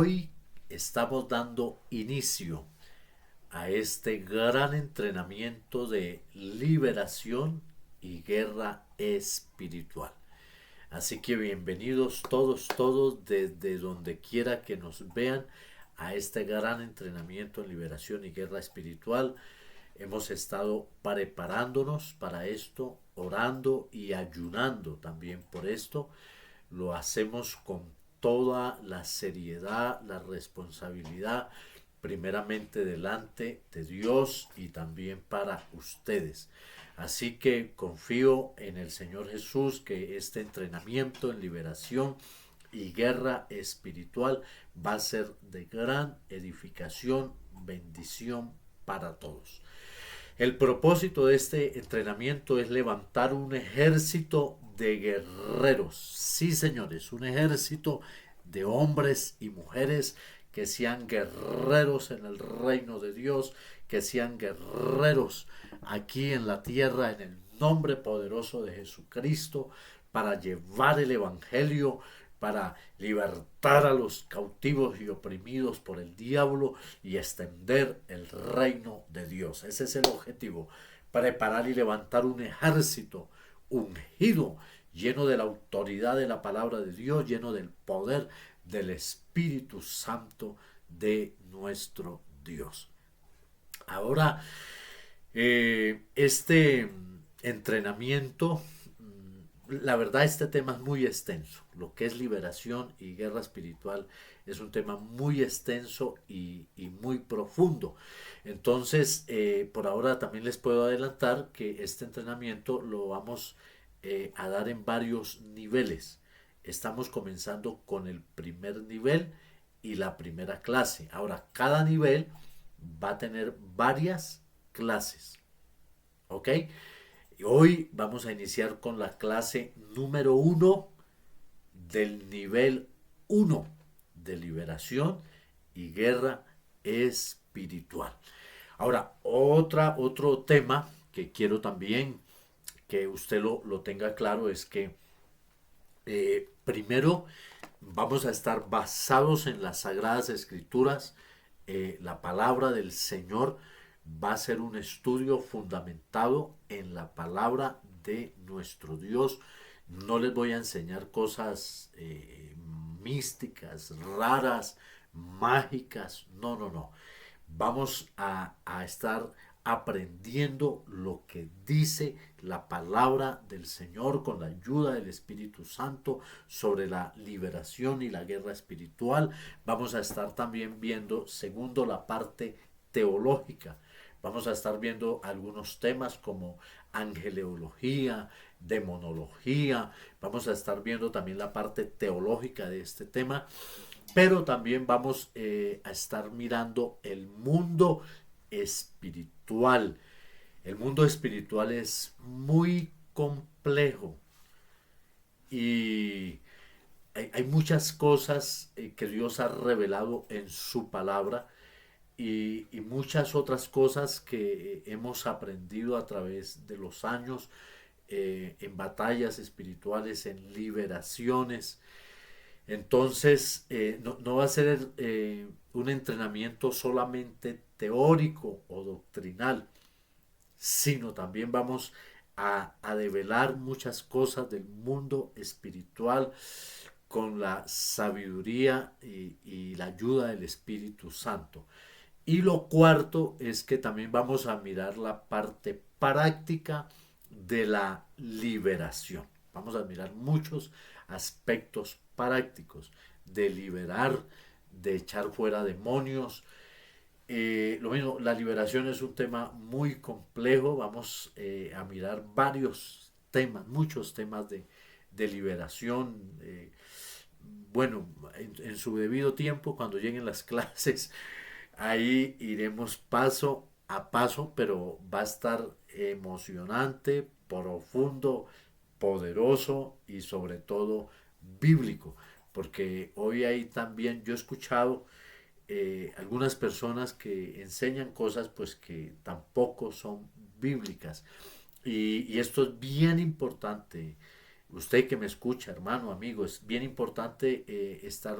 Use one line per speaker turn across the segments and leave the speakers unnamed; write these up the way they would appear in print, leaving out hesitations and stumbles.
Hoy estamos dando inicio a este gran entrenamiento de liberación y guerra espiritual. Así que bienvenidos todos desde donde quiera que nos vean a este gran entrenamiento en liberación y guerra espiritual. Hemos estado preparándonos para esto, orando y ayunando también por esto. Lo hacemos con toda la seriedad, la responsabilidad, primeramente delante de Dios y también para ustedes. Así que confío en el Señor Jesús que este entrenamiento en liberación y guerra espiritual va a ser de gran edificación, bendición para todos. El propósito de este entrenamiento es levantar un ejército de guerreros. Sí, señores, un ejército de hombres y mujeres que sean guerreros en el reino de Dios, que sean guerreros aquí en la tierra en el nombre poderoso de Jesucristo para llevar el evangelio, para libertar a los cautivos y oprimidos por el diablo y extender el reino de Dios. Ese es el objetivo, preparar y levantar un ejército ungido, lleno de la autoridad de la palabra de Dios, lleno del poder del Espíritu Santo de nuestro Dios. Ahora, este entrenamiento, la verdad este tema es muy extenso. Lo que es liberación y guerra espiritual es un tema muy extenso y muy profundo. Entonces, por ahora también les puedo adelantar que este entrenamiento lo vamos a dar en varios niveles. Estamos comenzando con el primer nivel y la primera clase. Ahora, cada nivel va a tener varias clases. ¿Ok? Y hoy vamos a iniciar con la clase número uno del nivel uno de liberación y guerra espiritual. Ahora, otro tema que quiero también que usted lo tenga claro es que primero vamos a estar basados en las sagradas escrituras. La palabra del Señor va a ser un estudio fundamentado en la palabra de nuestro Dios. No les voy a enseñar cosas místicas, raras, mágicas. No, no, no. Vamos a estar aprendiendo lo que dice la palabra del Señor con la ayuda del Espíritu Santo sobre la liberación y la guerra espiritual. Vamos a estar también viendo, segundo, la parte teológica. Vamos a estar viendo algunos temas como angeleología, demonología. Vamos a estar viendo también la parte teológica de este tema, pero también vamos a estar mirando el mundo espiritual. El mundo espiritual es muy complejo y hay muchas cosas que Dios ha revelado en su palabra y muchas otras cosas que hemos aprendido a través de los años en batallas espirituales, en liberaciones. Entonces, no va a ser un entrenamiento solamente teórico o doctrinal, sino también vamos a develar muchas cosas del mundo espiritual con la sabiduría y la ayuda del Espíritu Santo. Y lo cuarto es que también vamos a mirar la parte práctica de la liberación. Vamos a mirar muchos aspectos prácticos de liberar, de echar fuera demonios. Lo mismo, la liberación es un tema muy complejo. Vamos a mirar varios temas, muchos temas de liberación. Bueno, en su debido tiempo, cuando lleguen las clases, ahí iremos paso a paso, pero va a estar emocionante, profundo, poderoso y sobre todo bíblico. Porque hoy hay también, yo he escuchado algunas personas que enseñan cosas pues que tampoco son bíblicas. Y esto es bien importante. Usted que me escucha, hermano, amigo, es bien importante estar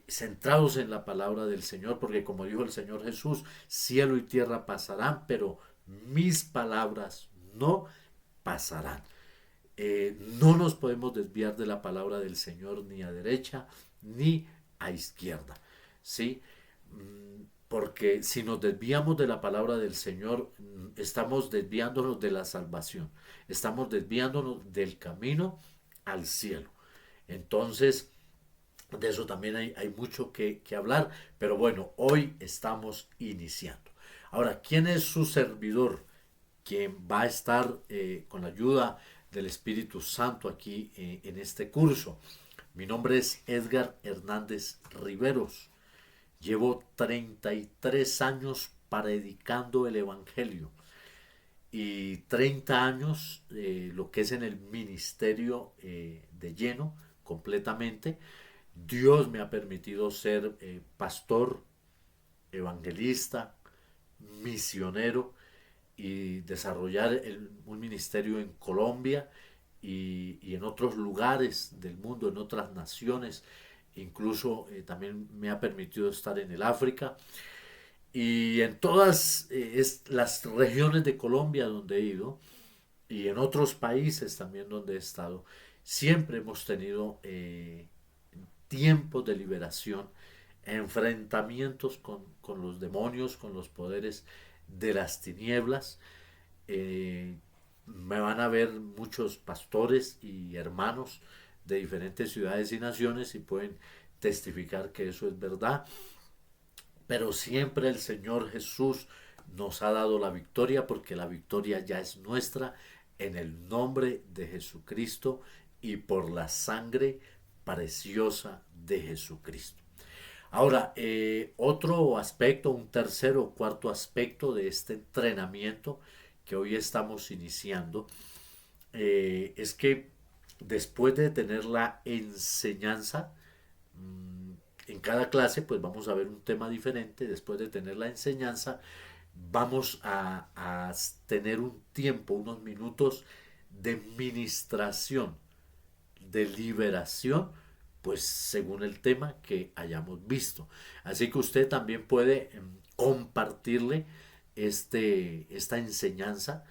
centrados en la palabra del Señor, porque como dijo el Señor Jesús, cielo y tierra pasarán, pero mis palabras no pasarán. No nos podemos desviar de la palabra del Señor ni a derecha ni a izquierda, ¿sí? Porque si nos desviamos de la palabra del Señor, estamos desviándonos de la salvación, estamos desviándonos del camino al cielo. Entonces, de eso también hay mucho que hablar, pero bueno, hoy estamos iniciando. Ahora, ¿quién es su servidor? Quien va a estar con la ayuda del Espíritu Santo aquí en este curso. Mi nombre es Edgar Hernández Riveros. Llevo 33 años predicando el Evangelio y 30 años lo que es en el ministerio de lleno, completamente. Dios me ha permitido ser pastor, evangelista, misionero y desarrollar un ministerio en Colombia y en otros lugares del mundo, en otras naciones. Incluso también me ha permitido estar en el África y en todas las regiones de Colombia donde he ido y en otros países también donde he estado. Siempre hemos tenido tiempos de liberación, enfrentamientos con los demonios, con los poderes de las tinieblas. Me van a ver muchos pastores y hermanos de diferentes ciudades y naciones y pueden testificar que eso es verdad. Pero siempre el Señor Jesús nos ha dado la victoria porque la victoria ya es nuestra en el nombre de Jesucristo y por la sangre preciosa de Jesucristo. Ahora, otro aspecto, un tercer o cuarto aspecto de este entrenamiento que hoy estamos iniciando, es que después de tener la enseñanza, en cada clase pues vamos a ver un tema diferente. Después de tener la enseñanza, vamos a tener un tiempo, unos minutos de ministración, de liberación, pues según el tema que hayamos visto. Así que usted también puede compartirle esta enseñanza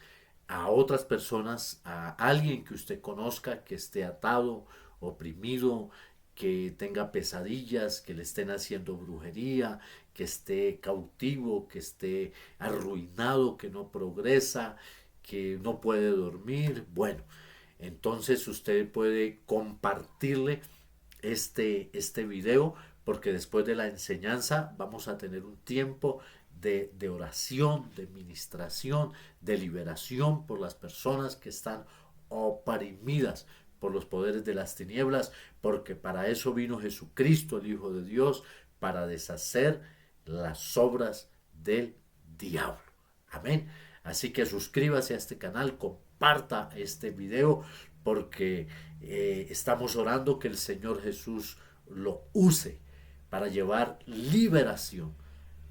a otras personas, a alguien que usted conozca que esté atado, oprimido, que tenga pesadillas, que le estén haciendo brujería, que esté cautivo, que esté arruinado, que no progresa, que no puede dormir. Bueno, entonces usted puede compartirle este video porque después de la enseñanza vamos a tener un tiempo de oración, de ministración, de liberación por las personas que están oprimidas por los poderes de las tinieblas, porque para eso vino Jesucristo, el Hijo de Dios, para deshacer las obras del diablo. Amén. Así que suscríbase a este canal, comparta este video, porque estamos orando que el Señor Jesús lo use para llevar liberación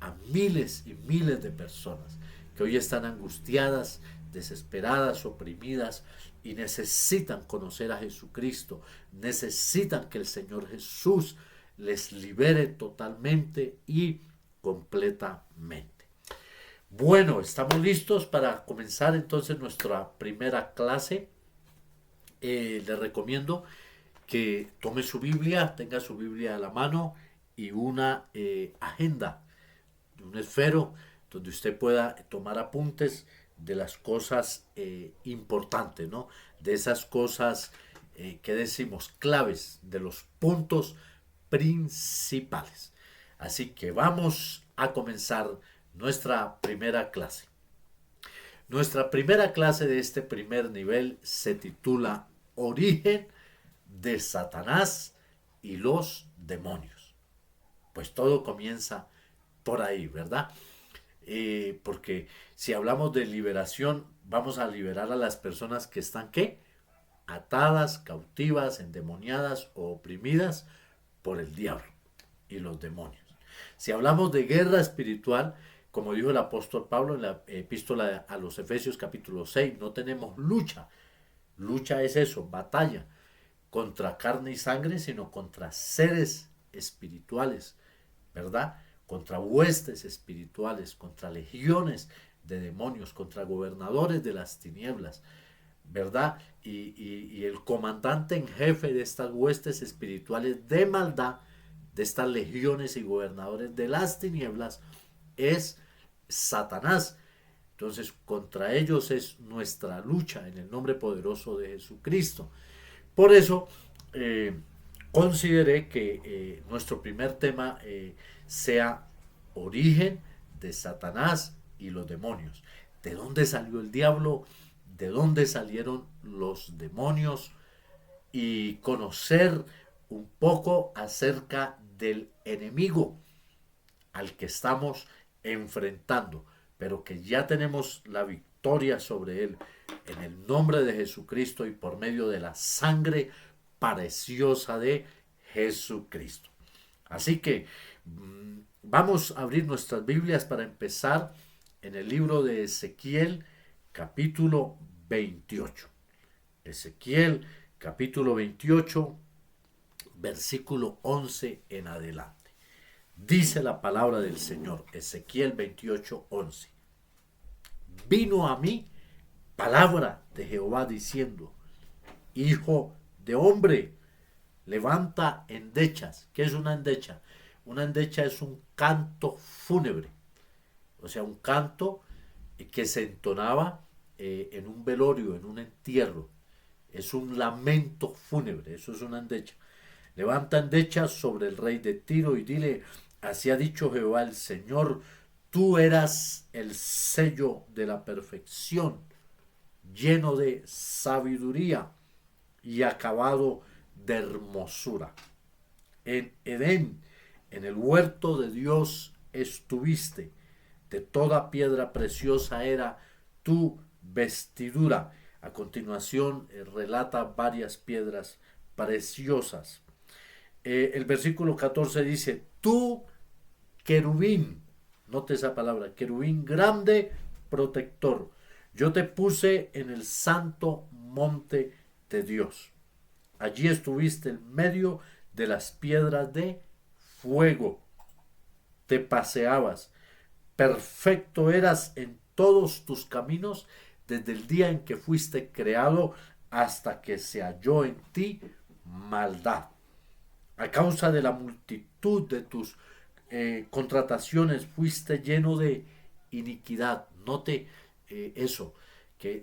a miles y miles de personas que hoy están angustiadas, desesperadas, oprimidas y necesitan conocer a Jesucristo, necesitan que el Señor Jesús les libere totalmente y completamente. Bueno, estamos listos para comenzar entonces nuestra primera clase. Les recomiendo que tome su Biblia, tenga su Biblia a la mano y una agenda, un esfero donde usted pueda tomar apuntes de las cosas importantes, ¿no? De esas cosas que decimos claves, de los puntos principales. Así que vamos a comenzar nuestra primera clase. Nuestra primera clase de este primer nivel se titula Origen de Satanás y los demonios. Pues todo comienza por ahí, ¿verdad? Porque si hablamos de liberación, vamos a liberar a las personas que están, ¿qué? Atadas, cautivas, endemoniadas o oprimidas por el diablo y los demonios. Si hablamos de guerra espiritual, como dijo el apóstol Pablo en la epístola a los Efesios capítulo 6, no tenemos lucha. Lucha es eso, batalla, contra carne y sangre, sino contra seres espirituales, ¿verdad? Contra huestes espirituales, contra legiones de demonios, contra gobernadores de las tinieblas, ¿verdad? Y el comandante en jefe de estas huestes espirituales de maldad, de estas legiones y gobernadores de las tinieblas, es Satanás. Entonces, contra ellos es nuestra lucha en el nombre poderoso de Jesucristo. Por eso, consideré que nuestro primer tema sea origen de Satanás y los demonios. ¿De dónde salió el diablo? ¿De dónde salieron los demonios? Y conocer un poco acerca del enemigo al que estamos enfrentando, pero que ya tenemos la victoria sobre él en el nombre de Jesucristo y por medio de la sangre preciosa de Jesucristo. Así que vamos a abrir nuestras Biblias para empezar en el libro de Ezequiel, capítulo 28. Ezequiel, capítulo 28, versículo 11 en adelante. Dice la palabra del Señor, Ezequiel 28, 11. Vino a mí palabra de Jehová diciendo, hijo de hombre, levanta endechas. ¿Qué es una endecha? Una endecha es un canto fúnebre, o sea, un canto que se entonaba en un velorio, en un entierro. Es un lamento fúnebre, eso es una endecha. Levanta endechas sobre el rey de Tiro y dile, así ha dicho Jehová el Señor, tú eras el sello de la perfección, lleno de sabiduría y acabado de hermosura. En Edén, en el huerto de Dios estuviste, de toda piedra preciosa era tu vestidura. A continuación relata varias piedras preciosas. El versículo 14 dice, tú querubín, note esa palabra, querubín grande protector, yo te puse en el santo monte de Dios. Allí estuviste en medio de las piedras de fuego. Te paseabas. Perfecto eras en todos tus caminos desde el día en que fuiste creado hasta que se halló en ti maldad. A causa de la multitud de tus contrataciones fuiste lleno de iniquidad. Note eso, que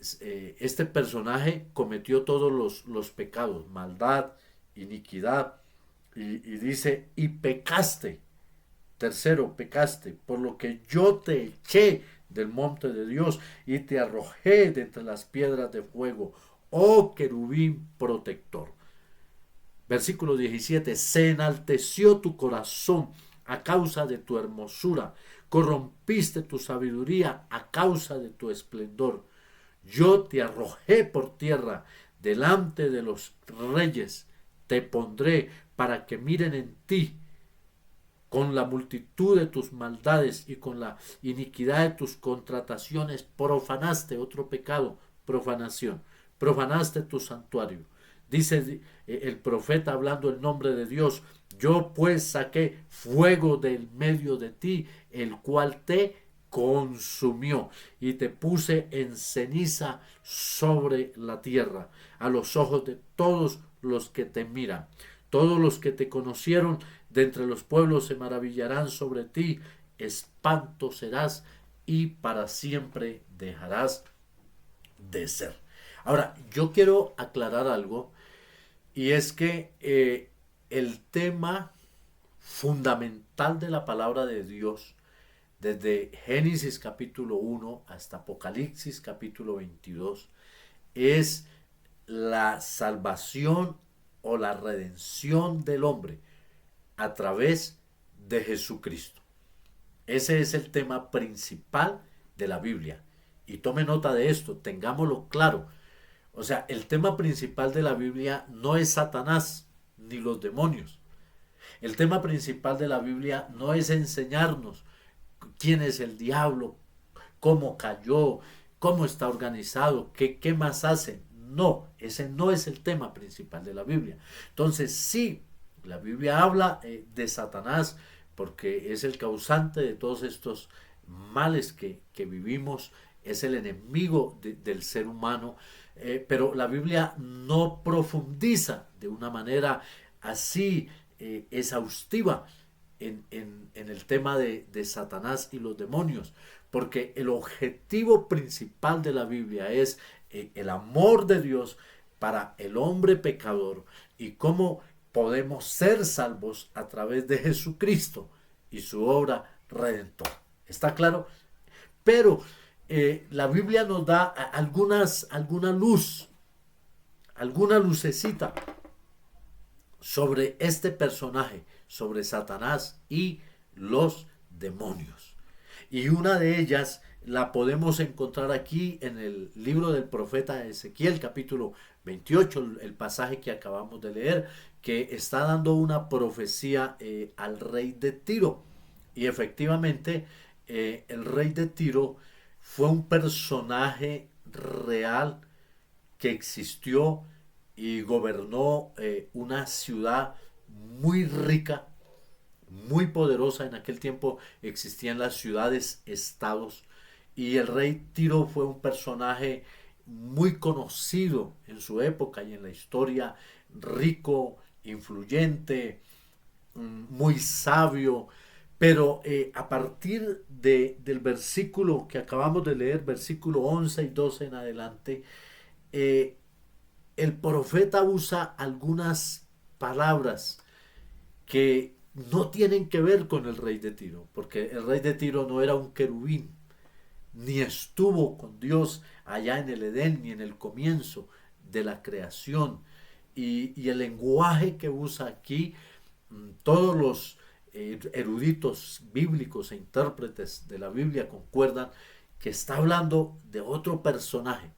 este personaje cometió todos los pecados, maldad, iniquidad, y dice, y pecaste. Tercero, pecaste, por lo que yo te eché del monte de Dios y te arrojé de entre las piedras de fuego, oh querubín protector. Versículo 17, se enalteció tu corazón a causa de tu hermosura, corrompiste tu sabiduría a causa de tu esplendor. Yo te arrojé por tierra delante de los reyes, te pondré para que miren en ti. Con la multitud de tus maldades y con la iniquidad de tus contrataciones profanaste, otro pecado, profanación, profanaste tu santuario. Dice el profeta hablando el nombre de Dios, yo pues saqué fuego del medio de ti, el cual te consumió y te puse en ceniza sobre la tierra, a los ojos de todos los que te miran. Todos los que te conocieron de entre los pueblos se maravillarán sobre ti, espanto serás y para siempre dejarás de ser. Ahora, yo quiero aclarar algo, y es que el tema fundamental de la palabra de Dios, desde Génesis capítulo 1 hasta Apocalipsis capítulo 22, es la salvación o la redención del hombre a través de Jesucristo. Ese es el tema principal de la Biblia. Y tome nota de esto, tengámoslo claro. O sea, el tema principal de la Biblia no es Satanás ni los demonios. El tema principal de la Biblia no es enseñarnos quién es el diablo, cómo cayó, cómo está organizado, qué más hace. No, ese no es el tema principal de la Biblia. Entonces, sí, La Biblia habla de Satanás porque es el causante de todos estos males que vivimos, es el enemigo del ser humano, pero la Biblia no profundiza de una manera así exhaustiva en el tema de Satanás y los demonios, porque el objetivo principal de la Biblia es el amor de Dios para el hombre pecador y cómo podemos ser salvos a través de Jesucristo y su obra redentora. ¿Está claro? Pero la Biblia nos da alguna luz, alguna lucecita sobre este personaje, sobre Satanás y los demonios. Y una de ellas la podemos encontrar aquí en el libro del profeta Ezequiel, capítulo 28, el pasaje que acabamos de leer, que está dando una profecía al rey de Tiro. Y efectivamente, el rey de Tiro fue un personaje real que existió y gobernó una ciudad muy rica, muy poderosa. En aquel tiempo existían las ciudades estados y el rey Tiro fue un personaje muy conocido en su época y en la historia, rico, influyente, muy sabio, pero a partir del versículo que acabamos de leer, versículo 11 y 12 en adelante, eh, el profeta usa algunas palabras que no tienen que ver con el rey de Tiro, porque el rey de Tiro no era un querubín, ni estuvo con Dios allá en el Edén, ni en el comienzo de la creación. Y el lenguaje que usa aquí, todos los eruditos bíblicos e intérpretes de la Biblia concuerdan que está hablando de otro personaje.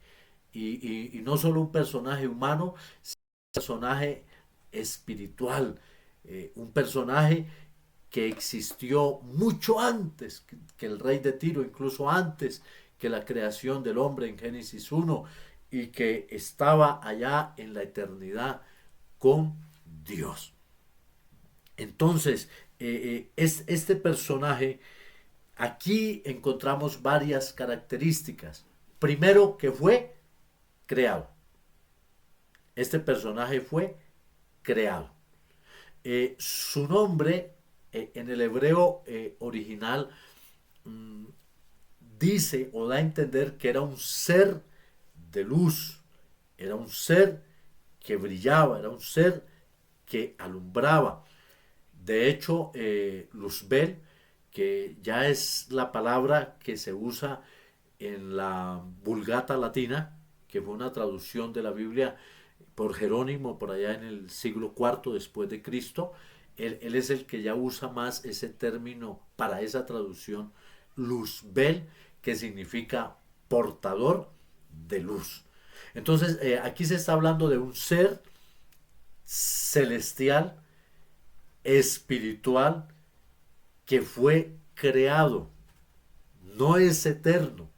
Y no solo un personaje humano, sino un personaje espiritual, un personaje que existió mucho antes que el rey de Tiro, incluso antes que la creación del hombre en Génesis 1, y que estaba allá en la eternidad con Dios. Entonces, este personaje, aquí encontramos varias características. Primero, que fue creado. Este personaje fue creado. Su nombre en el hebreo original mmm, dice o da a entender que era un ser de luz, era un ser que brillaba, era un ser que alumbraba. De hecho, Luzbel, que ya es la palabra que se usa en la Vulgata Latina, que fue una traducción de la Biblia por Jerónimo por allá en el siglo IV después de Cristo. Él es el que ya usa más ese término para esa traducción, Luzbel, que significa portador de luz. Entonces, aquí se está hablando de un ser celestial, espiritual, que fue creado, no es eterno.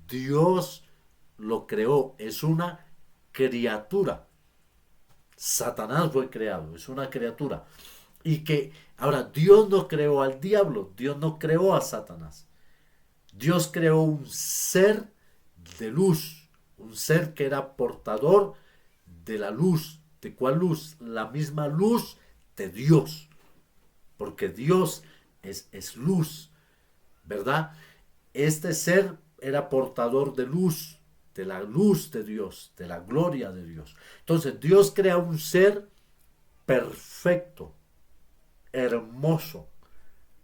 Dios lo creó, es una criatura. Satanás fue creado, es una criatura. Y que ahora Dios no creó al diablo, Dios no creó a Satanás. Dios creó un ser de luz, un ser que era portador de la luz. ¿De cuál luz? La misma luz de Dios. Porque Dios es luz, ¿verdad? Este ser era portador de la luz de Dios, de la gloria de Dios. Entonces Dios crea un ser perfecto, hermoso.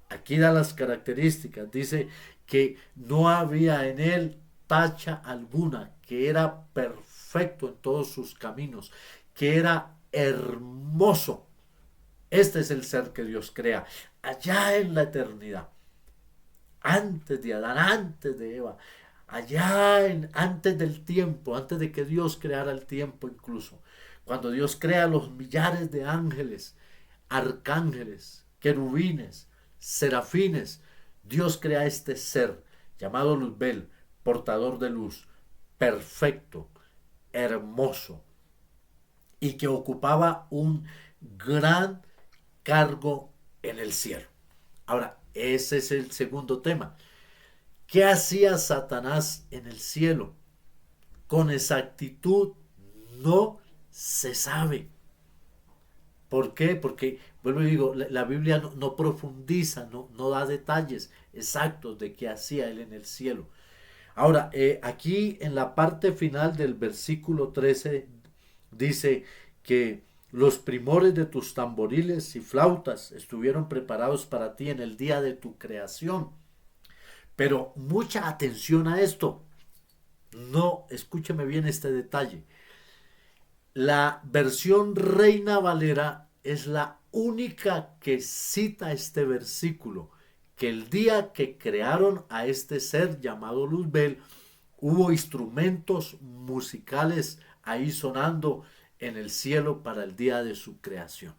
Aquí da las características. Dice que no había en él tacha alguna, que era perfecto en todos sus caminos, que era hermoso. Este es el ser que Dios crea allá en la eternidad, antes de Adán, antes de Eva, antes del tiempo, antes de que Dios creara el tiempo incluso. Cuando Dios crea los millares de ángeles, arcángeles, querubines, serafines, Dios crea este ser llamado Luzbel, portador de luz, perfecto, hermoso, y que ocupaba un gran cargo en el cielo. Ahora, ese es el segundo tema. ¿Qué hacía Satanás en el cielo? Con exactitud no se sabe. ¿Por qué? Porque, vuelvo y digo, la Biblia no profundiza, no da detalles exactos de qué hacía él en el cielo. Ahora, aquí en la parte final del versículo 13 dice que los primores de tus tamboriles y flautas estuvieron preparados para ti en el día de tu creación. Pero mucha atención a esto. No, escúcheme bien este detalle. La versión Reina Valera es la única que cita este versículo, que el día que crearon a este ser llamado Luzbel, hubo instrumentos musicales ahí sonando en el cielo para el día de su creación.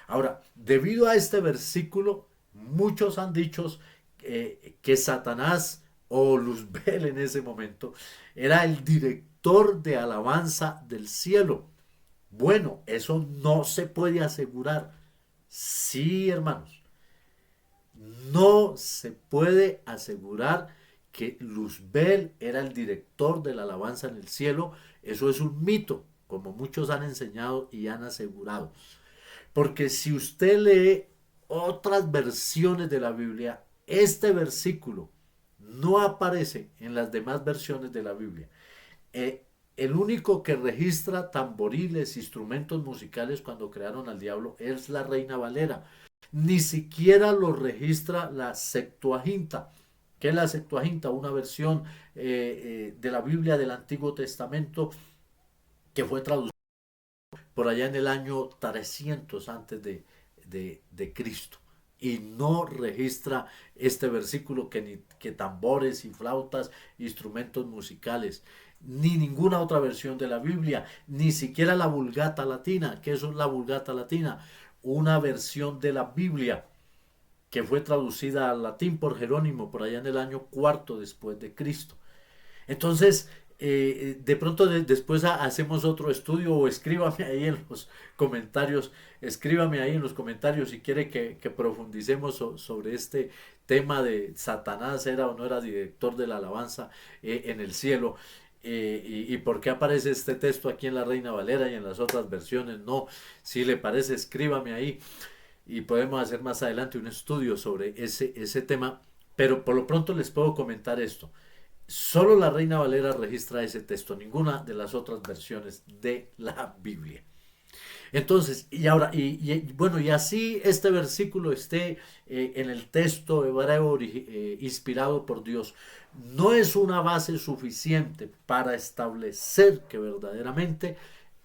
Ahora, debido a este versículo, muchos han dicho que Satanás o Luzbel en ese momento era el director de alabanza del cielo. Bueno, eso no se puede asegurar. Sí, hermanos, no se puede asegurar que Luzbel era el director de la alabanza en el cielo. Eso es un mito, como muchos han enseñado y han asegurado. Porque si usted lee otras versiones de la Biblia, este versículo no aparece en las demás versiones de la Biblia. El único que registra tamboriles, instrumentos musicales cuando crearon al diablo es la Reina Valera. Ni siquiera lo registra la Septuaginta. ¿Qué es la Septuaginta? Una versión de la Biblia del Antiguo Testamento que fue traducida por allá en el año 300 antes de Cristo. Y no registra este versículo que tambores y flautas, instrumentos musicales, ni ninguna otra versión de la Biblia, ni siquiera la Vulgata Latina. ¿Qué es la Vulgata Latina? Una versión de la Biblia que fue traducida al latín por Jerónimo por allá en el año cuarto después de Cristo. Entonces, de pronto después hacemos otro estudio o escríbame ahí en los comentarios, escríbame ahí en los comentarios si quiere que profundicemos sobre este tema de Satanás era o no era director de la alabanza en el cielo. Y por qué aparece este texto aquí en la Reina Valera y en las otras versiones no. Si le parece, escríbame ahí y podemos hacer más adelante un estudio sobre ese tema. Pero por lo pronto les puedo comentar esto. Solo la Reina Valera registra ese texto, ninguna de las otras versiones de la Biblia. Entonces, y ahora, bueno, y así este versículo esté en el texto hebreo inspirado por Dios, no es una base suficiente para establecer que verdaderamente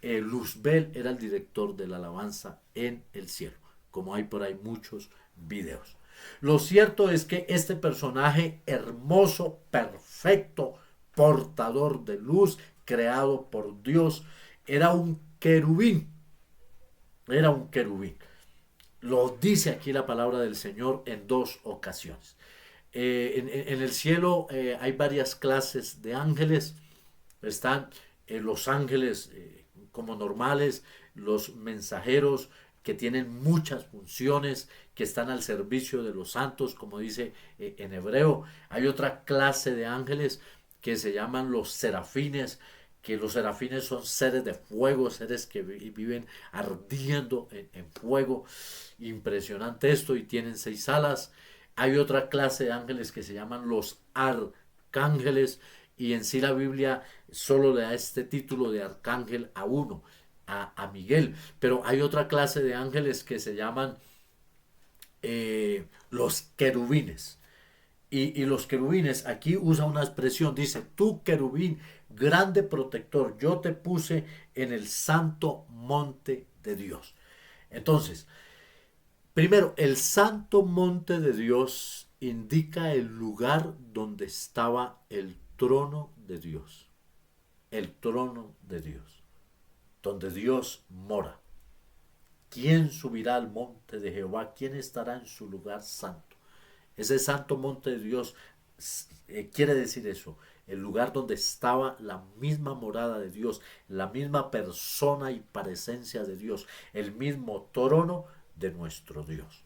Luzbel era el director de la alabanza en el cielo, como hay por ahí muchos videos. Lo cierto es que este personaje hermoso, perfecto, portador de luz, creado por Dios, era un querubín. Era un querubín. Lo dice aquí la palabra del Señor en dos ocasiones. En el cielo hay varias clases de ángeles. Están los ángeles como normales, los mensajeros que tienen muchas funciones, que están al servicio de los santos, como dice en hebreo. Hay otra clase de ángeles que se llaman los serafines, que los serafines son seres de fuego, seres que viven ardiendo en fuego. Impresionante esto, y tienen 6 alas. Hay otra clase de ángeles que se llaman los arcángeles, y en sí la Biblia solo le da este título de arcángel a uno, a Miguel. Pero hay otra clase de ángeles que se llaman los querubines. Y los querubines, aquí usa una expresión, dice, tú querubín, grande protector, yo te puse en el santo monte de Dios. Entonces, primero, el santo monte de Dios indica el lugar donde estaba el trono de Dios. El trono de Dios, donde Dios mora. ¿Quién subirá al monte de Jehová? ¿Quién estará en su lugar santo? Ese santo monte de Dios quiere decir eso, el lugar donde estaba la misma morada de Dios, la misma persona y presencia de Dios, el mismo trono de nuestro Dios.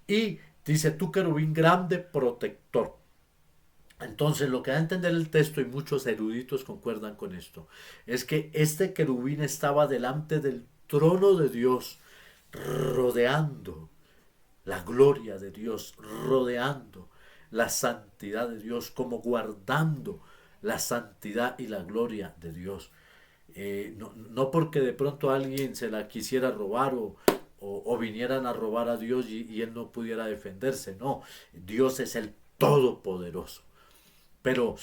Y dice, tú querubín grande protector. Entonces, lo que da a entender el texto, y muchos eruditos concuerdan con esto, es que este querubín estaba delante del trono de Dios, rodeando la gloria de Dios, rodeando la santidad de Dios, como guardando la santidad y la gloria de Dios. No porque de pronto alguien se la quisiera robar o vinieran a robar a Dios y él no pudiera defenderse, no, Dios es el Todopoderoso. Pero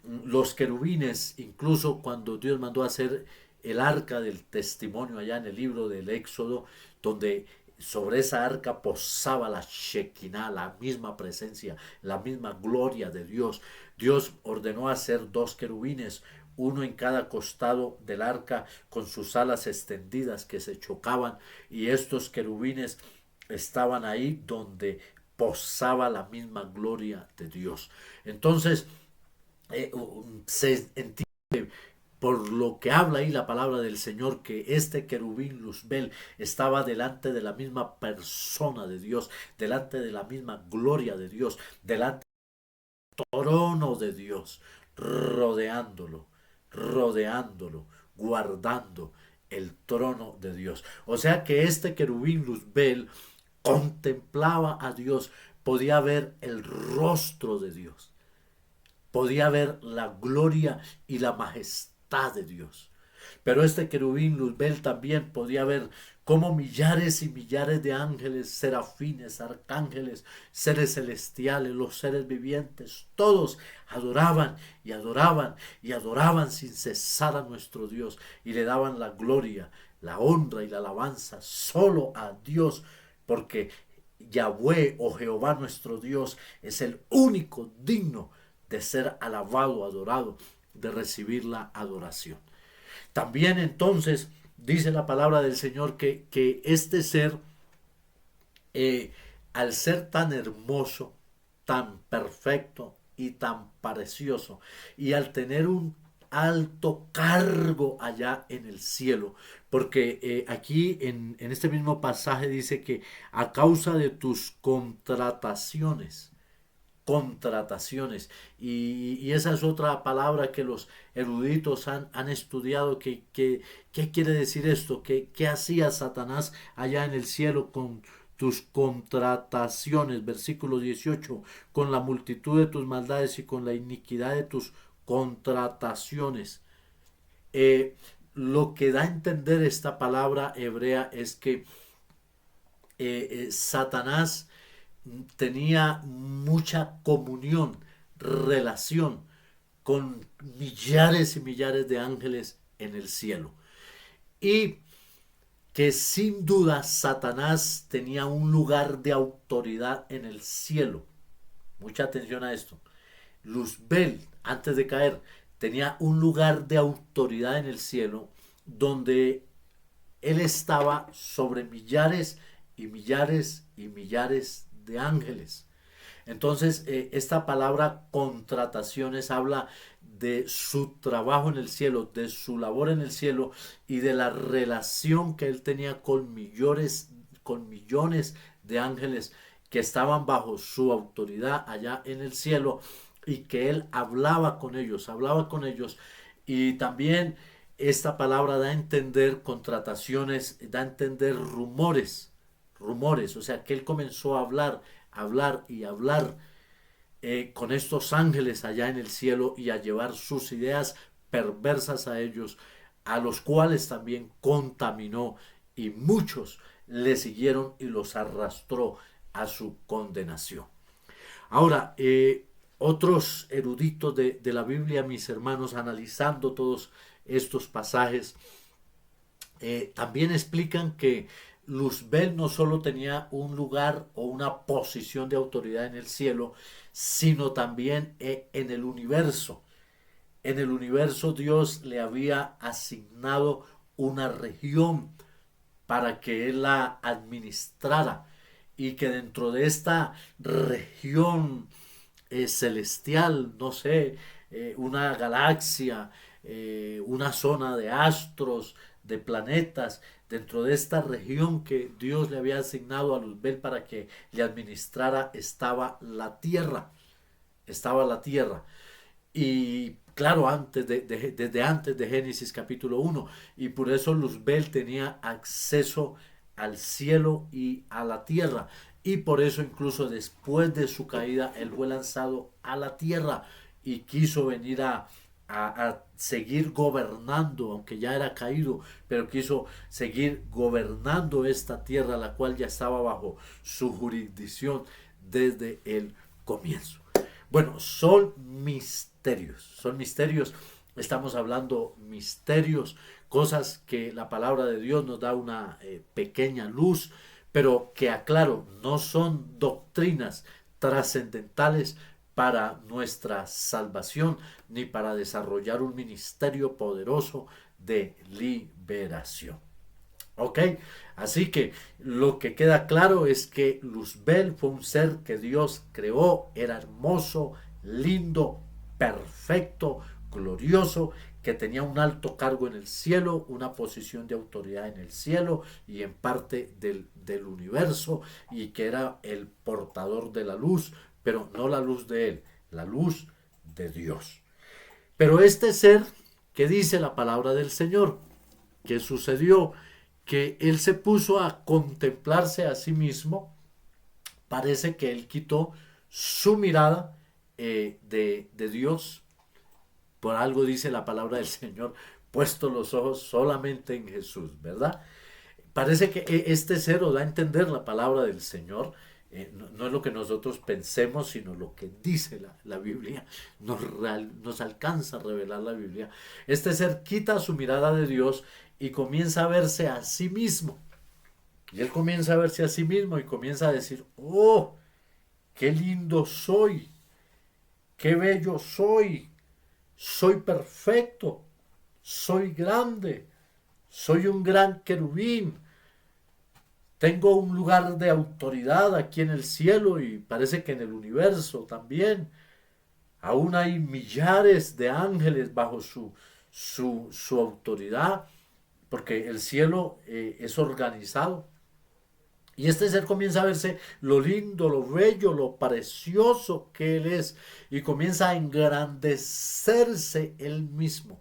los querubines, incluso cuando Dios mandó a hacer el arca del testimonio allá en el libro del Éxodo, donde sobre esa arca posaba la Shekinah, la misma presencia, la misma gloria de Dios. Dios ordenó hacer dos querubines, uno en cada costado del arca con sus alas extendidas que se chocaban, y estos querubines estaban ahí donde posaba la misma gloria de Dios. Entonces, se entiende por lo que habla ahí la palabra del Señor, que este querubín Luzbel estaba delante de la misma persona de Dios, delante de la misma gloria de Dios, delante del trono de Dios, rodeándolo, rodeándolo, guardando el trono de Dios. O sea que este querubín Luzbel contemplaba a Dios, podía ver el rostro de Dios, podía ver la gloria y la majestad de Dios. Pero este querubín Luzbel también podía ver cómo millares y millares de ángeles, serafines, arcángeles, seres celestiales, los seres vivientes, todos adoraban y adoraban y adoraban sin cesar a nuestro Dios y le daban la gloria, la honra y la alabanza solo a Dios, porque Yahweh o Jehová nuestro Dios es el único digno de ser alabado, adorado, de recibir la adoración. También entonces dice la palabra del Señor que este ser, al ser tan hermoso, tan perfecto y tan precioso, y al tener un alto cargo allá en el cielo, porque aquí en este mismo pasaje dice que a causa de tus contrataciones. Y esa es otra palabra que los eruditos han estudiado. ¿Qué quiere decir esto? ¿Qué hacía Satanás allá en el cielo con tus contrataciones? Versículo 18, con la multitud de tus maldades y con la iniquidad de tus contrataciones. Lo que da a entender esta palabra hebrea es que Satanás tenía mucha comunión, relación con millares y millares de ángeles en el cielo. Y que sin duda Satanás tenía un lugar de autoridad en el cielo. Mucha atención a esto. Luzbel, antes de caer, tenía un lugar de autoridad en el cielo donde él estaba sobre millares y millares y millares de ángeles. Entonces, esta palabra contrataciones habla de su trabajo en el cielo, de su labor en el cielo y de la relación que él tenía con millones de ángeles que estaban bajo su autoridad allá en el cielo, y que él hablaba con ellos. Y también esta palabra da a entender contrataciones, da a entender rumores, o sea que él comenzó a hablar y hablar con estos ángeles allá en el cielo y a llevar sus ideas perversas a ellos, a los cuales también contaminó, y muchos le siguieron y los arrastró a su condenación. Ahora, otros eruditos de la Biblia, mis hermanos, analizando todos estos pasajes, también explican que Luzbel no solo tenía un lugar o una posición de autoridad en el cielo, sino también en el universo. En el universo Dios le había asignado una región para que él la administrara, y que dentro de esta región celestial, no sé, una galaxia, una zona de astros, de planetas, dentro de esta región que Dios le había asignado a Luzbel para que le administrara, estaba la Tierra. Estaba la Tierra. Y claro, desde antes de Génesis capítulo 1. Y por eso Luzbel tenía acceso al cielo y a la tierra. Y por eso incluso después de su caída, él fue lanzado a la tierra y quiso venir a seguir gobernando, aunque ya era caído, pero quiso seguir gobernando esta tierra, la cual ya estaba bajo su jurisdicción desde el comienzo. Bueno, son misterios, estamos hablando misterios, cosas que la palabra de Dios nos da una pequeña luz, pero que aclaro, no son doctrinas trascendentales para nuestra salvación, ni para desarrollar un ministerio poderoso de liberación. ¿Ok? Así que lo que queda claro es que Luzbel fue un ser que Dios creó, era hermoso, lindo, perfecto, glorioso, que tenía un alto cargo en el cielo, una posición de autoridad en el cielo y en parte del universo, y que era el portador de la luz, pero no la luz de él, la luz de Dios. Pero este ser, que dice la palabra del Señor, que sucedió, que él se puso a contemplarse a sí mismo, parece que él quitó su mirada de Dios. Por algo dice la palabra del Señor, puesto los ojos solamente en Jesús, ¿verdad? Parece que este ser da a entender la palabra del Señor. No es lo que nosotros pensemos, sino lo que dice la Biblia. Nos alcanza a revelar la Biblia. Este ser quita su mirada de Dios y comienza a verse a sí mismo. Y él comienza a verse a sí mismo y comienza a decir, oh, qué lindo soy, qué bello soy perfecto, soy grande, soy un gran querubín, tengo un lugar de autoridad aquí en el cielo y parece que en el universo también. Aún hay millares de ángeles bajo su autoridad, porque el cielo es organizado. Y este ser comienza a verse lo lindo, lo bello, lo precioso que él es. Y comienza a engrandecerse él mismo,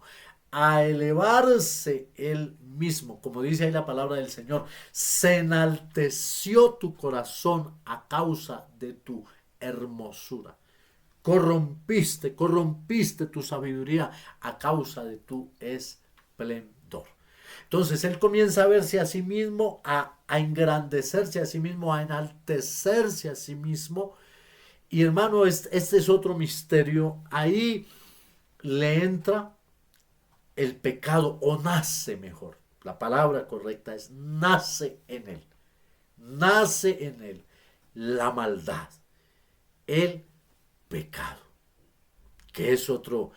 a elevarse él mismo. Como dice ahí la palabra del Señor, se enalteció tu corazón a causa de tu hermosura. Corrompiste tu sabiduría a causa de tu esplendor. Entonces él comienza a verse a sí mismo, a engrandecerse a sí mismo, a enaltecerse a sí mismo. Y hermano, este es otro misterio. Ahí le entra el pecado, o nace mejor. La palabra correcta es nace en él. Nace en él la maldad, el pecado, que es otro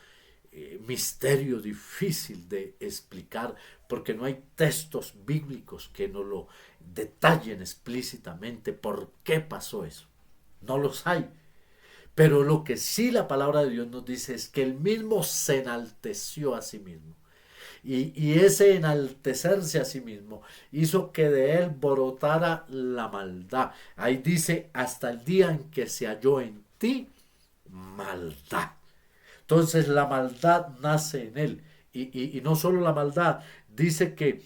misterio difícil de explicar, porque no hay textos bíblicos que nos lo detallen explícitamente por qué pasó eso. No los hay. Pero lo que sí la palabra de Dios nos dice es que él mismo se enalteció a sí mismo. Y ese enaltecerse a sí mismo hizo que de él brotara la maldad. Ahí dice, hasta el día en que se halló en ti maldad. Entonces la maldad nace en él. Y no solo la maldad, dice que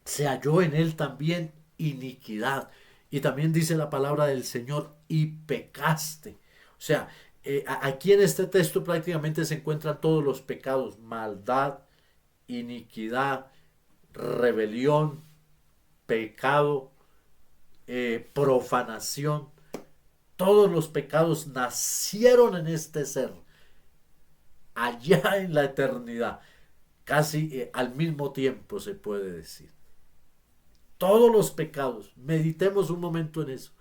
se halló en él también iniquidad. Y también dice la palabra del Señor, y pecaste. O sea, aquí en este texto prácticamente se encuentran todos los pecados: maldad, iniquidad, rebelión, pecado, profanación. Todos los pecados nacieron en este ser, allá en la eternidad, casi al mismo tiempo se puede decir. Todos los pecados, meditemos un momento en eso,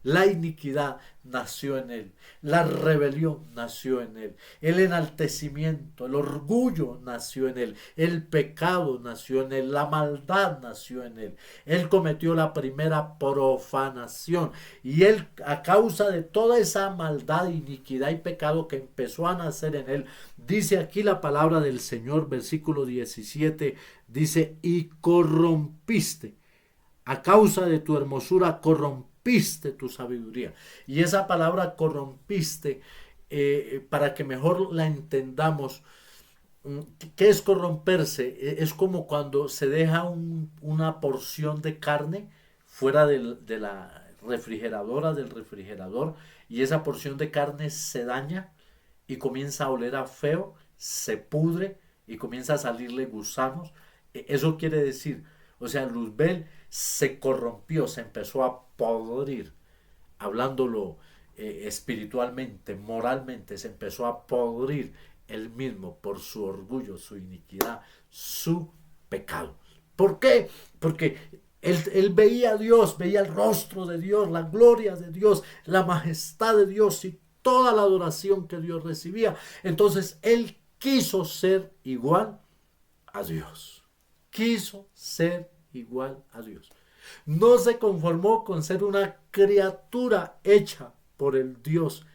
La iniquidad nació en él, la rebelión nació en él, el enaltecimiento, el orgullo nació en él, el pecado nació en él, la maldad nació en él. Él cometió la primera profanación y él, a causa de toda esa maldad, iniquidad y pecado que empezó a nacer en él, dice aquí la palabra del Señor, versículo 17, dice, y corrompiste. A causa de tu hermosura corrompiste tu sabiduría. Y esa palabra corrompiste, para que mejor la entendamos, ¿qué es corromperse? Es como cuando se deja una porción de carne fuera de la refrigeradora, del refrigerador, y esa porción de carne se daña y comienza a oler a feo, se pudre y comienza a salirle gusanos. Eso quiere decir, o sea, Luzbel se corrompió, se empezó a podrir, hablándolo espiritualmente, moralmente, se empezó a podrir él mismo por su orgullo, su iniquidad, su pecado. ¿Por qué? Porque él veía a Dios, veía el rostro de Dios, la gloria de Dios, la majestad de Dios y toda la adoración que Dios recibía. Entonces él quiso ser igual a Dios. Quiso ser igual a Dios. No se conformó con ser una criatura hecha por el Dios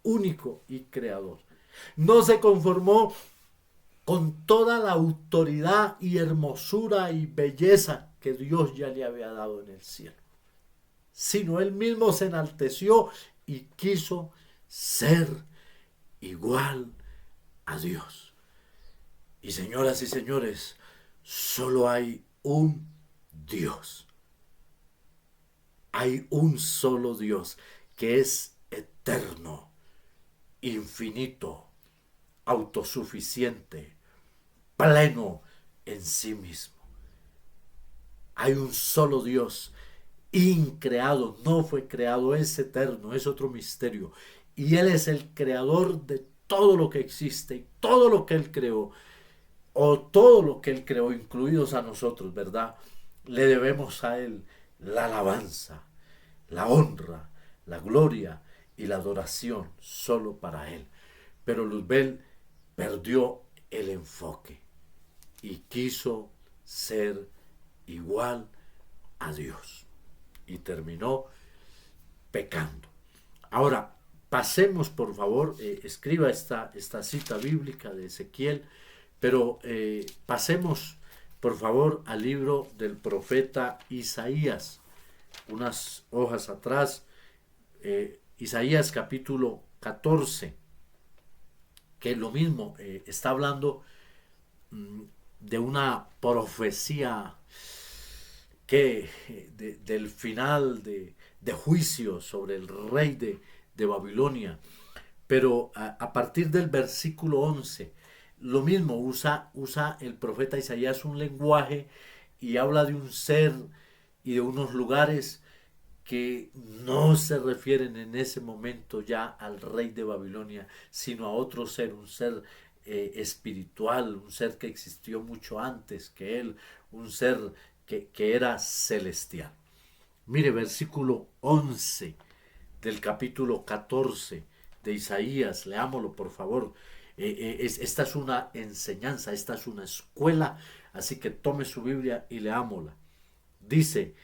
único y creador. No se conformó con toda la autoridad y hermosura y belleza que Dios ya le había dado en el cielo, sino él mismo se enalteció y quiso ser igual a Dios. Y señoras y señores, solo hay un Dios. Hay un solo Dios que es eterno, infinito, autosuficiente, pleno en sí mismo. Hay un solo Dios, increado, no fue creado, es eterno, es otro misterio. Y Él es el creador de todo lo que existe y todo lo que Él creó, o todo lo que Él creó, incluidos a nosotros, ¿verdad? Le debemos a Él la alabanza, la honra, la gloria y la adoración solo para Él. Pero Luzbel perdió el enfoque y quiso ser igual a Dios y terminó pecando. Ahora, pasemos por favor, escriba esta cita bíblica de Ezequiel, pero pasemos por favor al libro del profeta Isaías, unas hojas atrás, Isaías capítulo 14, que es lo mismo, está hablando de una profecía que del final de juicio sobre el rey de Babilonia. Pero a partir del versículo 11, lo mismo, usa el profeta Isaías un lenguaje y habla de un ser y de unos lugares que no se refieren en ese momento ya al rey de Babilonia, sino a otro ser, un ser espiritual, un ser que existió mucho antes que él, un ser que era celestial. Mire, versículo 11 del capítulo 14 de Isaías, leámoslo por favor. Esta es una enseñanza, esta es una escuela, así que tome su Biblia y leámosla. Dice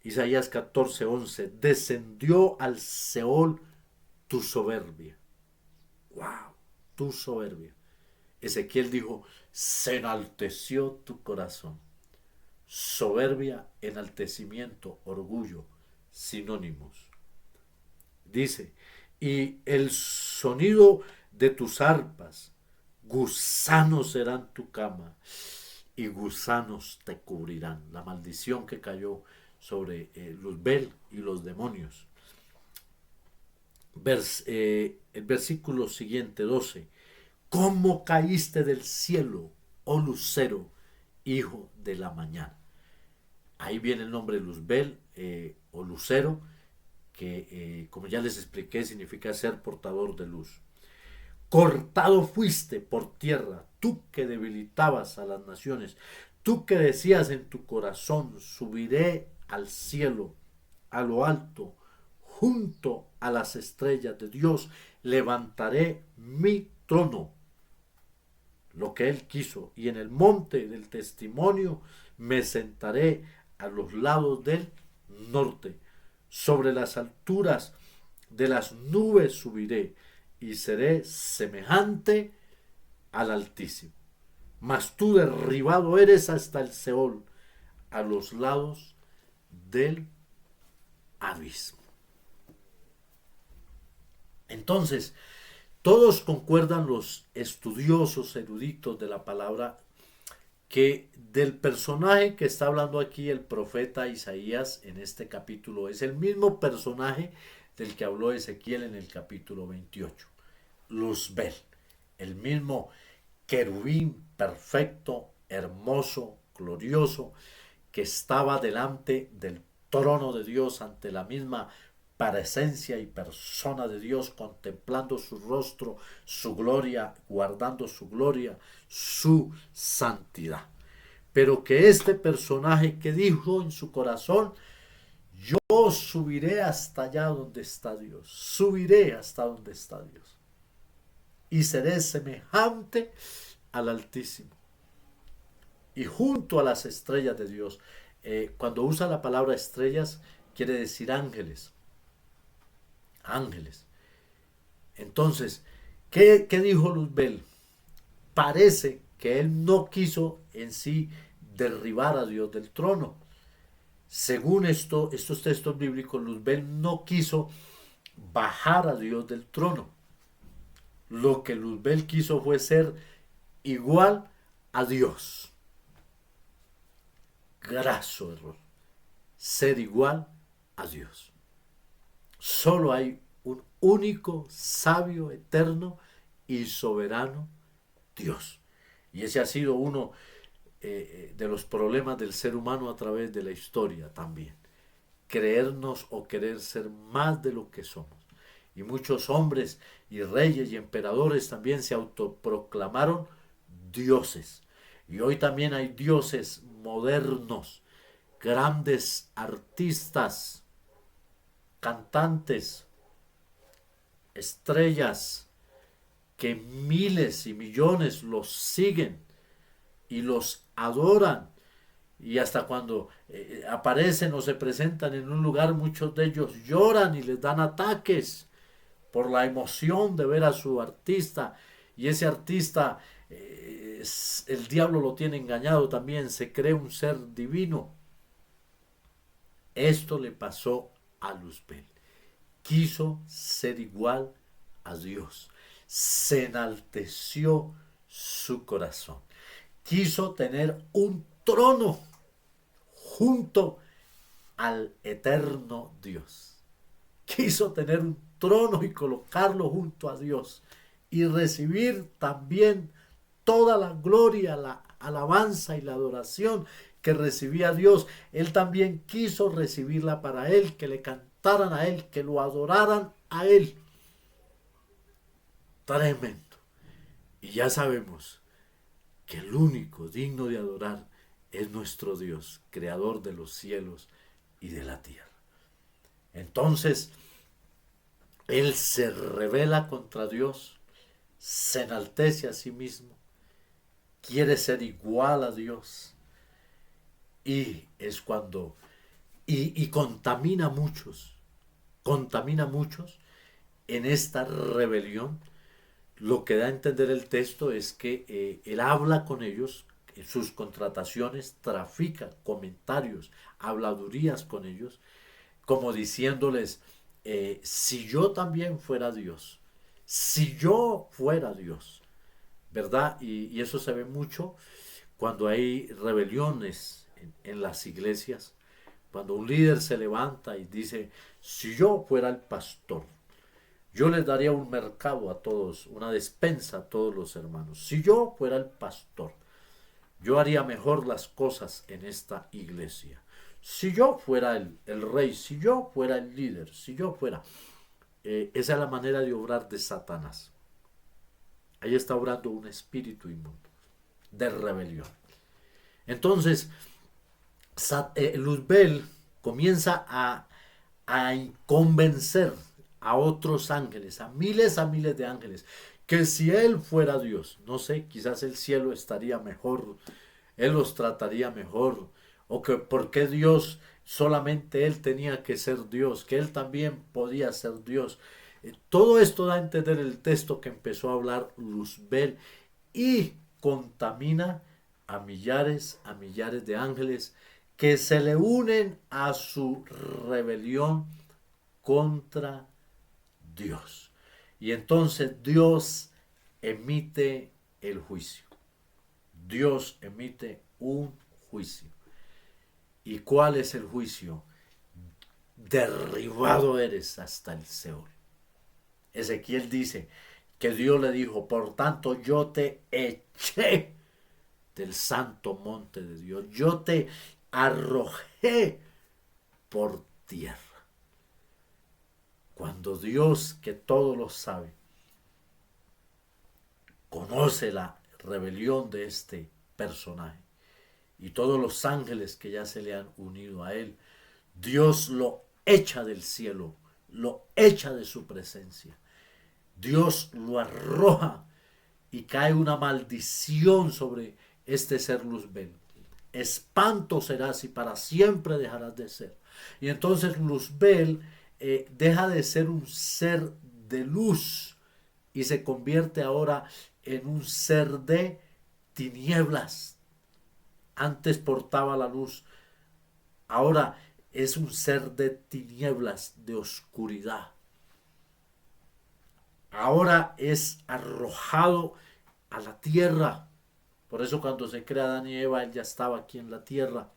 Isaías 14:11, descendió al Seol tu soberbia. ¡Wow! Tu soberbia. Ezequiel dijo, se enalteció tu corazón. Soberbia, enaltecimiento, orgullo, sinónimos. Dice, y el sonido de tus arpas, gusanos serán tu cama y gusanos te cubrirán. La maldición que cayó sobre Luzbel y los demonios. El versículo siguiente, 12. ¿Cómo caíste del cielo, oh lucero, hijo de la mañana? Ahí viene el nombre Luzbel o lucero, que como ya les expliqué significa ser portador de luz. Cortado fuiste por tierra, tú que debilitabas a las naciones, tú que decías en tu corazón, subiré al cielo, a lo alto, junto a las estrellas de Dios levantaré mi trono, lo que él quiso, y en el monte del testimonio me sentaré a los lados del norte. Sobre las alturas de las nubes subiré y seré semejante al Altísimo. Mas tú derribado eres hasta el Seol, a los lados del abismo. Entonces, todos concuerdan los estudiosos eruditos de la palabra que del personaje que está hablando aquí el profeta Isaías en este capítulo es el mismo personaje del que habló Ezequiel en el capítulo 28. Luzbel, el mismo querubín perfecto, hermoso, glorioso, que estaba delante del trono de Dios ante la misma presencia y persona de Dios, contemplando su rostro, su gloria, guardando su gloria, su santidad. Pero que este personaje que dijo en su corazón, yo subiré hasta allá donde está Dios, subiré hasta donde está Dios, y seré semejante al Altísimo, y junto a las estrellas de Dios. Cuando usa la palabra estrellas, quiere decir ángeles. Ángeles. Entonces, ¿qué dijo Luzbel? Parece que él no quiso en sí derribar a Dios del trono. Según estos textos bíblicos, Luzbel no quiso bajar a Dios del trono. Lo que Luzbel quiso fue ser igual a Dios. Graso error. Ser igual a Dios. Solo hay un único, sabio, eterno y soberano Dios. Y ese ha sido uno de los problemas del ser humano a través de la historia también. Creernos o querer ser más de lo que somos. Y muchos hombres y reyes y emperadores también se autoproclamaron dioses. Y hoy también hay dioses modernos, grandes artistas, cantantes, estrellas, que miles y millones los siguen y los adoran. Y hasta cuando aparecen o se presentan en un lugar, muchos de ellos lloran y les dan ataques por la emoción de ver a su artista. Y ese artista, el diablo lo tiene engañado también, se cree un ser divino. Esto le pasó a Luzbel. Quiso ser igual a Dios. Se enalteció su corazón. Quiso tener un trono junto al eterno Dios. Quiso tener un trono y colocarlo junto a Dios y recibir también toda la gloria, la alabanza y la adoración que recibía Dios. Él también quiso recibirla para él, que le cantaran a él, que lo adoraran a él. Tremendo. Y ya sabemos que el único digno de adorar es nuestro Dios, creador de los cielos y de la tierra. Entonces, él se rebela contra Dios, se enaltece a sí mismo, quiere ser igual a Dios, y es cuando y contamina muchos en esta rebelión. Lo que da a entender el texto es que él habla con ellos, en sus contrataciones, trafica comentarios, habladurías con ellos, como diciéndoles, si yo también fuera Dios, si yo fuera Dios, ¿verdad? Y eso se ve mucho cuando hay rebeliones en las iglesias, cuando un líder se levanta y dice, si yo fuera el pastor, yo les daría un mercado a todos, una despensa a todos los hermanos. Si yo fuera el pastor, yo haría mejor las cosas en esta iglesia. Si yo fuera el rey, si yo fuera el líder, si yo fuera... esa es la manera de obrar de Satanás. Ahí está obrando un espíritu inmundo de rebelión. Entonces, Luzbel comienza a convencer a otros ángeles, a miles de ángeles, que si él fuera Dios, no sé, quizás el cielo estaría mejor, él los trataría mejor, o que por qué Dios solamente él tenía que ser Dios, que él también podía ser Dios. Todo esto da a entender el texto que empezó a hablar Luzbel y contamina a millares de ángeles que se le unen a su rebelión contra Dios. Y entonces Dios emite el juicio. Dios emite un juicio. ¿Y cuál es el juicio? Derribado eres hasta el Seol. Ezequiel dice que Dios le dijo, por tanto yo te eché del santo monte de Dios, yo te arrojé por tierra. Cuando Dios, que todo lo sabe, conoce la rebelión de este personaje y todos los ángeles que ya se le han unido a él, Dios lo echa del cielo, lo echa de su presencia. Dios lo arroja y cae una maldición sobre este ser Luzbel. Espanto serás y para siempre dejarás de ser. Y entonces Luzbel deja de ser un ser de luz y se convierte ahora en un ser de tinieblas. Antes portaba la luz, ahora es un ser de tinieblas, de oscuridad. Ahora es arrojado a la tierra. Por eso cuando se crea Adán y Eva, él ya estaba aquí en la tierra.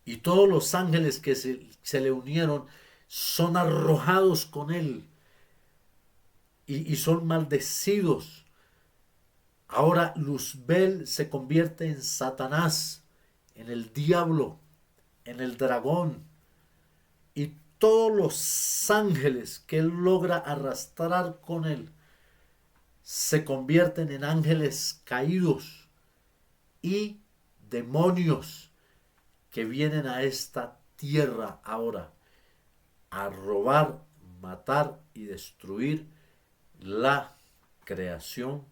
Y todos los ángeles que se le unieron son arrojados con él y son maldecidos. Ahora Luzbel se convierte en Satanás, en el diablo, en el dragón. Y todos los ángeles que él logra arrastrar con él se convierten en ángeles caídos y demonios que vienen a esta tierra ahora a robar, matar y destruir la creación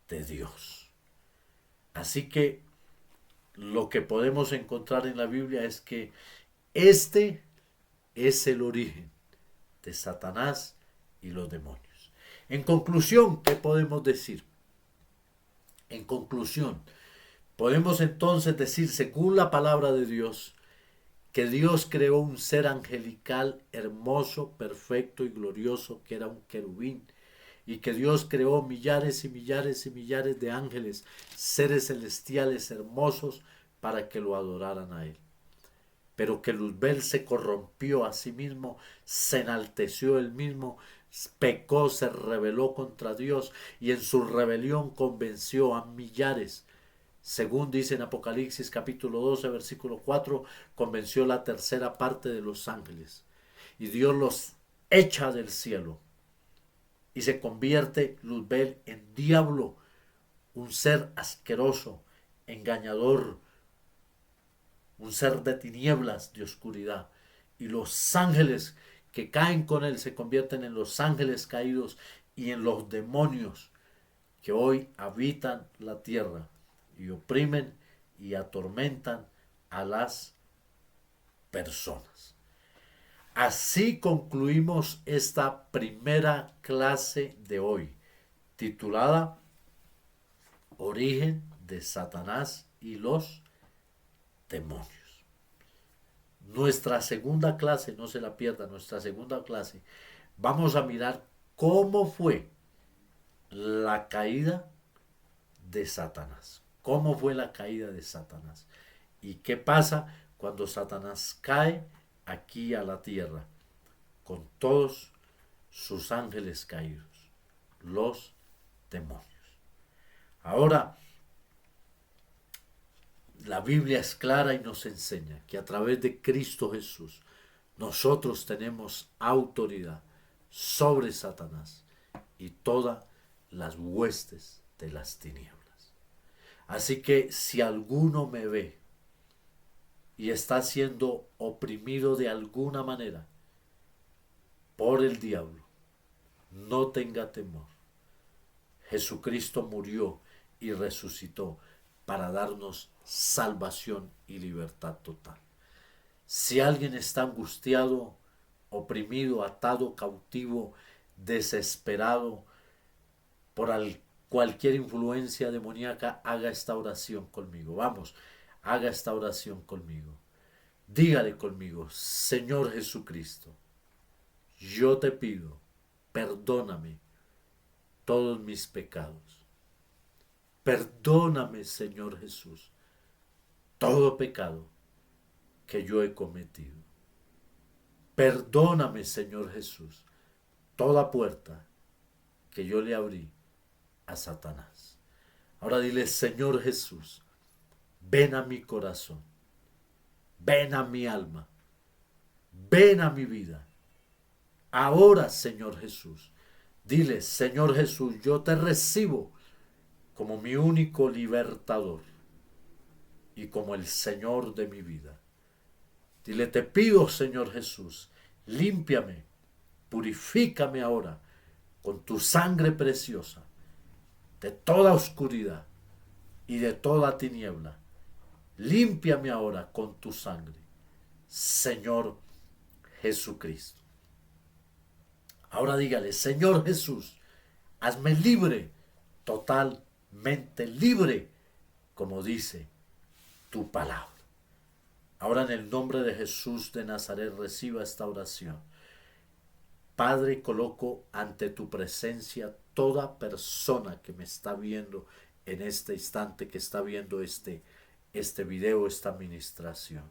de Dios. Así que lo que podemos encontrar en la Biblia es que este es el origen de Satanás y los demonios. En conclusión, ¿qué podemos decir? En conclusión, podemos entonces decir, según la palabra de Dios, que Dios creó un ser angelical hermoso, perfecto y glorioso, que era un querubín, y que Dios creó millares y millares y millares de ángeles, seres celestiales hermosos, para que lo adoraran a él. Pero que Luzbel se corrompió a sí mismo, se enalteció él mismo, pecó, se rebeló contra Dios y en su rebelión convenció a millares. Según dice en Apocalipsis capítulo 12 versículo 4, convenció la tercera parte de los ángeles. Y Dios los echa del cielo. Y se convierte Luzbel en diablo, un ser asqueroso, engañador, un ser de tinieblas, de oscuridad. Y los ángeles que caen con él se convierten en los ángeles caídos y en los demonios que hoy habitan la tierra y oprimen y atormentan a las personas. Así concluimos esta primera clase de hoy, titulada Origen de Satanás y los demonios. Nuestra segunda clase, no se la pierda, nuestra segunda clase, vamos a mirar cómo fue la caída de Satanás. ¿Cómo fue la caída de Satanás? ¿Y qué pasa cuando Satanás cae aquí a la tierra con todos sus ángeles caídos, los demonios? Ahora, la Biblia es clara y nos enseña que a través de Cristo Jesús nosotros tenemos autoridad sobre Satanás y todas las huestes de las tinieblas. Así que si alguno me ve y está siendo oprimido de alguna manera por el diablo, no tenga temor. Jesucristo murió y resucitó para darnos salvación y libertad total. Si alguien está angustiado, oprimido, atado, cautivo, desesperado por cualquier influencia demoníaca, haga esta oración conmigo. Vamos, haga esta oración conmigo. Dígale conmigo: Señor Jesucristo, yo te pido, perdóname todos mis pecados. Perdóname, Señor Jesús, todo pecado que yo he cometido. Perdóname, Señor Jesús, toda puerta que yo le abrí a Satanás. Ahora dile: Señor Jesús, ven a mi corazón, ven a mi alma, ven a mi vida. Ahora, Señor Jesús, dile: Señor Jesús, yo te recibo como mi único libertador y como el Señor de mi vida. Dile: te pido, Señor Jesús, límpiame, purifícame ahora con tu sangre preciosa de toda oscuridad y de toda tiniebla. Límpiame ahora con tu sangre, Señor Jesucristo. Ahora dígale: Señor Jesús, hazme libre, totalmente libre, como dice tu palabra. Ahora, en el nombre de Jesús de Nazaret, reciba esta oración. Padre, coloco ante tu presencia toda persona que me está viendo en este instante, que está viendo este video, esta administración.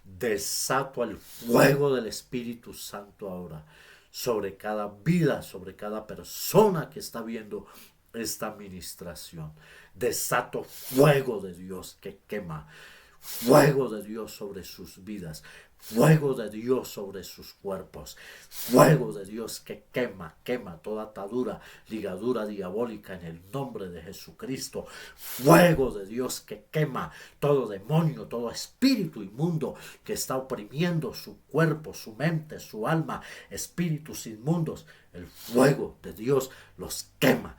Desato el fuego del Espíritu Santo ahora sobre cada vida, sobre cada persona que está viendo esta administración. Desato fuego de Dios que quema, fuego de Dios sobre sus vidas, fuego de Dios sobre sus cuerpos, fuego de Dios que quema toda atadura, ligadura diabólica en el nombre de Jesucristo, fuego de Dios que quema todo demonio, todo espíritu inmundo que está oprimiendo su cuerpo, su mente, su alma, espíritus inmundos. El fuego de Dios los quema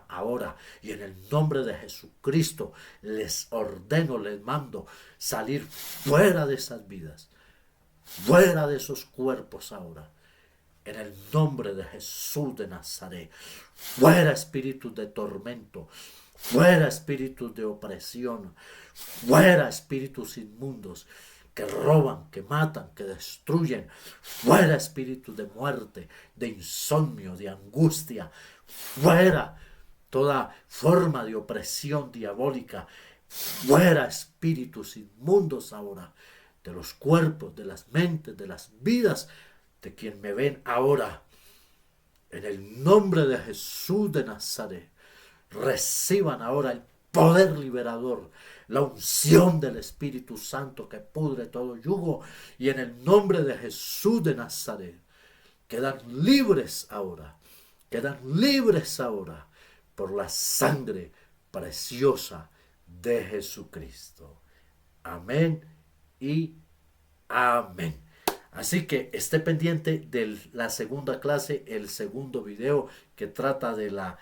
ahora, y en el nombre de Jesucristo les ordeno, les mando salir fuera de esas vidas, fuera de esos cuerpos ahora, en el nombre de Jesús de Nazaret. Fuera espíritus de tormento, fuera espíritus de opresión, fuera espíritus inmundos que roban, que matan, que destruyen, fuera espíritus de muerte, de insomnio, de angustia, fuera toda forma de opresión diabólica, fuera espíritus inmundos ahora de los cuerpos, de las mentes, de las vidas de quien me ven ahora. En el nombre de Jesús de Nazaret, reciban ahora el poder liberador, la unción del Espíritu Santo que pudre todo yugo, y en el nombre de Jesús de Nazaret quedan libres ahora por la sangre preciosa de Jesucristo. Amén y amén. Así que esté pendiente de la segunda clase, el segundo video que trata de la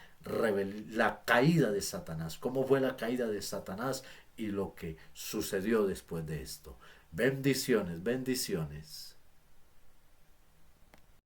caída de Satanás, cómo fue la caída de Satanás y lo que sucedió después de esto. Bendiciones, bendiciones.